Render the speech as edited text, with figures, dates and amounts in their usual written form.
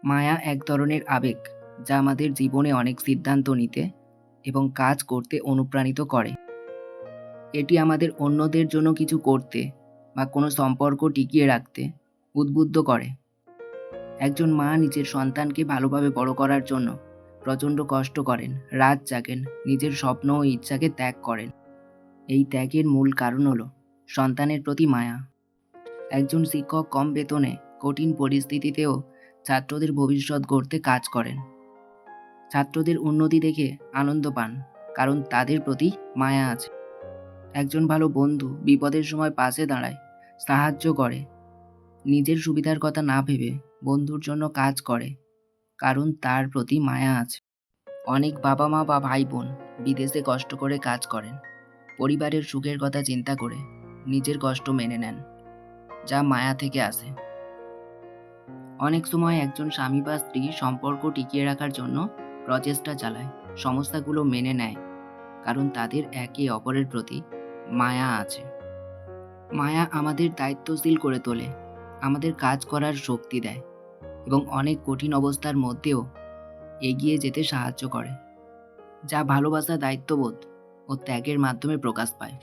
মায়া এক ধরনের আবেগ যা আমাদের জীবনে অনেক সিদ্ধান্ত নিতে এবং কাজ করতে অনুপ্রাণিত করে। এটি আমাদের অন্যদের জন্য কিছু করতে বা কোনো সম্পর্ক টিকিয়ে রাখতে উদ্বুদ্ধ করে। একজন মা নিজের সন্তানকে ভালোভাবে বড় করার জন্য প্রচণ্ড কষ্ট করেন, রাত জাগেন, নিজের স্বপ্ন ও ইচ্ছাকে ত্যাগ করেন। এই ত্যাগের মূল কারণ হলো সন্তানের প্রতি মায়া। একজন শিক্ষক কম বেতনে কঠিন পরিস্থিতিতেও ছাত্রদের ভবিষ্যৎ গড়তে কাজ করেন। ছাত্রদের উন্নতি দেখে আনন্দ পান, কারণ তাদের প্রতি মায়া আছে। একজন ভালো বন্ধু বিপদের সময় পাশে দাঁড়ায়, সাহায্য করে, নিজের সুবিধার কথা না ভেবে বন্ধুর জন্য কাজ করে, কারণ তার প্রতি মায়া আছে। অনেক বাবা মা বা ভাই বোন বিদেশে কষ্ট করে কাজ করেন, পরিবারের সুখের কথা চিন্তা করে নিজের কষ্ট মেনে নেন, যা মায়া থেকে আসে। অনেক সময় একজন স্বামী বা স্ত্রী সম্পর্ক টিকিয়ে রাখার জন্য প্রচেষ্টা চালায়, সমস্যাগুলো মেনে নেয়, কারণ তাদের একে অপরের প্রতি মায়া আছে। মায়া আমাদের দায়িত্বশীল করে তোলে, আমাদের কাজ করার শক্তি দেয় এবং অনেক কঠিন অবস্থার মধ্যেও এগিয়ে যেতে সাহায্য করে, যা ভালোবাসা, দায়িত্ববোধ ও ত্যাগের মাধ্যমে প্রকাশ পায়।